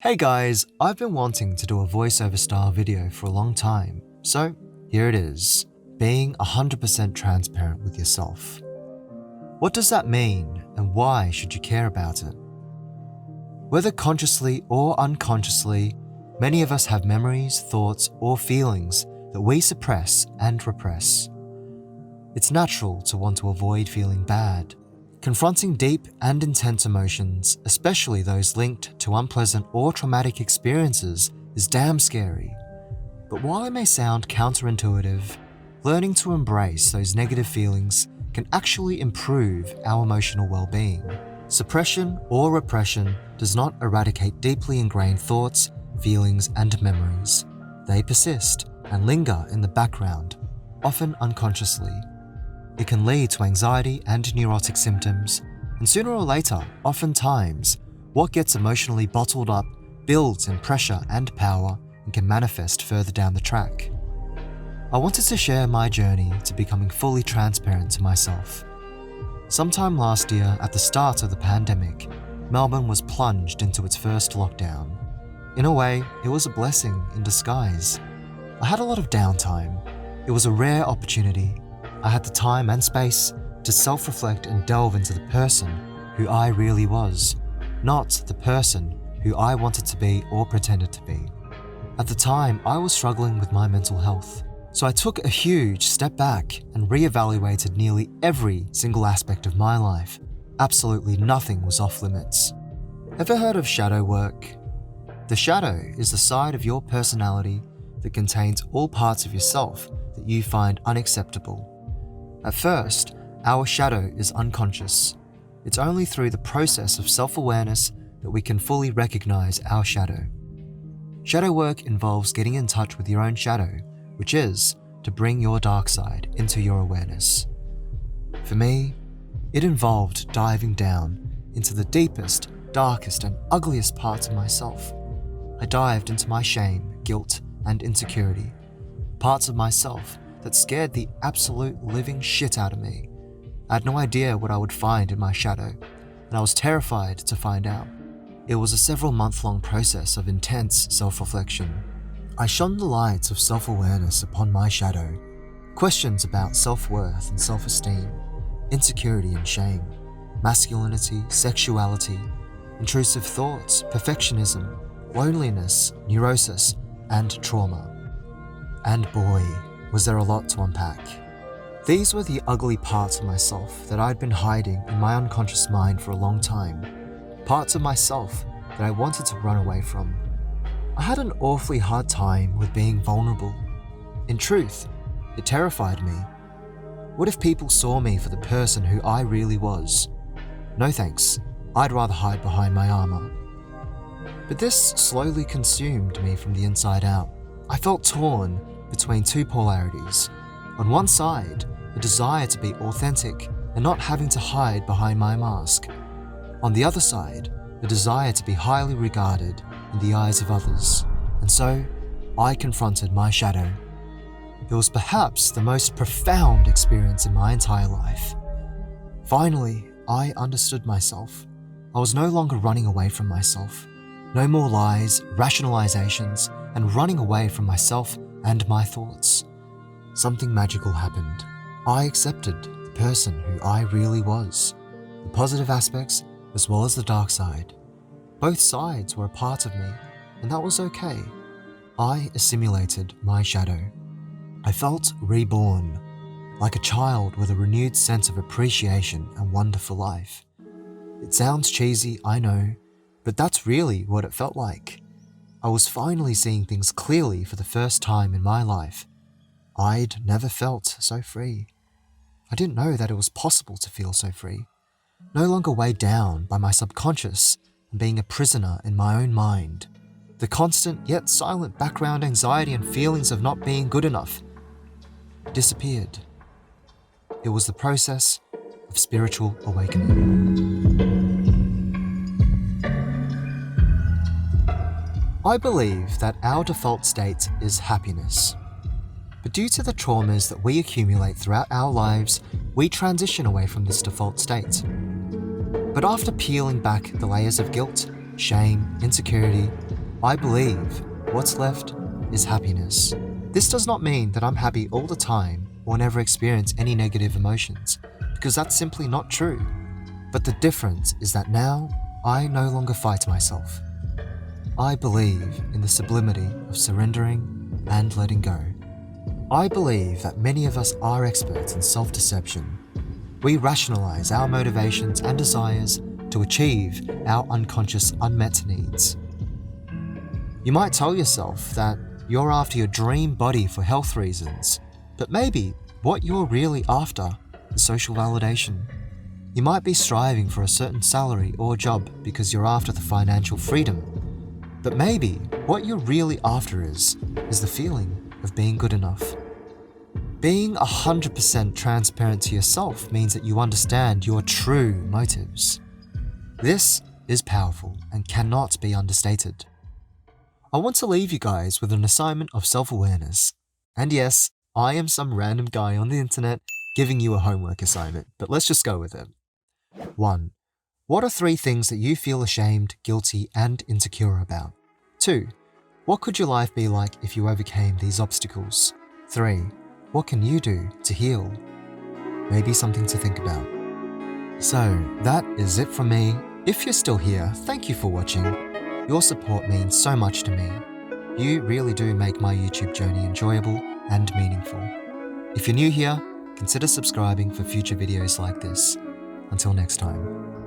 Hey guys, I've been wanting to do a voiceover style video for a long time, so here it is, being 100% transparent with yourself. What does that mean and why should you care about it? Whether consciously or unconsciously, many of us have memories, thoughts, or feelings that we suppress and repress. It's natural to want to avoid feeling bad. Confronting deep and intense emotions, especially those linked to unpleasant or traumatic experiences, is damn scary. But while it may sound counterintuitive, learning to embrace those negative feelings can actually improve our emotional well-being. Suppression or repression does not eradicate deeply ingrained thoughts, feelings, and memories. They persist and linger in the background, often unconsciously. It can lead to anxiety and neurotic symptoms, and sooner or later, oftentimes, what gets emotionally bottled up builds in pressure and power and can manifest further down the track. I wanted to share my journey to becoming fully transparent to myself. Sometime last year, at the start of the pandemic, Melbourne was plunged into its first lockdown. In a way, it was a blessing in disguise. I had a lot of downtime. It was a rare opportunity. I had the time and space to self-reflect and delve into the person who I really was, not the person who I wanted to be or pretended to be. At the time, I was struggling with my mental health, so I took a huge step back and reevaluated nearly every single aspect of my life. Absolutely nothing was off limits. Ever heard of shadow work? The shadow is the side of your personality that contains all parts of yourself that you find unacceptable. At first, our shadow is unconscious. It's only through the process of self-awareness that we can fully recognize our shadow. Shadow work involves getting in touch with your own shadow, which is to bring your dark side into your awareness. For me, it involved diving down into the deepest, darkest, and ugliest parts of myself. I dived into my shame, guilt, and insecurity, parts of myself that scared the absolute living shit out of me. I had no idea what I would find in my shadow, and I was terrified to find out. It was a several-month-long process of intense self-reflection. I shone the lights of self-awareness upon my shadow. Questions about self-worth and self-esteem, insecurity and shame, masculinity, sexuality, intrusive thoughts, perfectionism, loneliness, neurosis, and trauma. And boy, was there a lot to unpack. These were the ugly parts of myself that I'd been hiding in my unconscious mind for a long time. Parts of myself that I wanted to run away from. I had an awfully hard time with being vulnerable. In truth, it terrified me. What if people saw me for the person who I really was? No thanks, I'd rather hide behind my armor. But this slowly consumed me from the inside out. I felt torn between two polarities. On one side, the desire to be authentic and not having to hide behind my mask. On the other side, the desire to be highly regarded in the eyes of others. And so, I confronted my shadow. It was perhaps the most profound experience in my entire life. Finally, I understood myself. I was no longer running away from myself. No more lies, rationalizations, and running away from myself and my thoughts. Something magical happened. I accepted the person who I really was, the positive aspects as well as the dark side. Both sides were a part of me, and that was okay. I assimilated my shadow. I felt reborn, like a child with a renewed sense of appreciation and wonder for life. It sounds cheesy, I know, but that's really what it felt like. I was finally seeing things clearly for the first time in my life. I'd never felt so free. I didn't know that it was possible to feel so free. No longer weighed down by my subconscious and being a prisoner in my own mind. The constant yet silent background anxiety and feelings of not being good enough disappeared. It was the process of spiritual awakening. I believe that our default state is happiness. But due to the traumas that we accumulate throughout our lives, we transition away from this default state. But after peeling back the layers of guilt, shame, insecurity, I believe what's left is happiness. This does not mean that I'm happy all the time or never experience any negative emotions, because that's simply not true. But the difference is that now I no longer fight myself. I believe in the sublimity of surrendering and letting go. I believe that many of us are experts in self-deception. We rationalize our motivations and desires to achieve our unconscious unmet needs. You might tell yourself that you're after your dream body for health reasons, but maybe what you're really after is social validation. You might be striving for a certain salary or job because you're after the financial freedom, but maybe what you're really after is the feeling of being good enough. Being 100% transparent to yourself means that you understand your true motives. This is powerful and cannot be understated. I want to leave you guys with an assignment of self-awareness. And yes, I am some random guy on the internet giving you a homework assignment, but let's just go with it. 1. What are 3 things that you feel ashamed, guilty, and insecure about? 2. What could your life be like if you overcame these obstacles? 3. What can you do to heal? Maybe something to think about. So, that is it from me. If you're still here, thank you for watching. Your support means so much to me. You really do make my YouTube journey enjoyable and meaningful. If you're new here, consider subscribing for future videos like this. Until next time.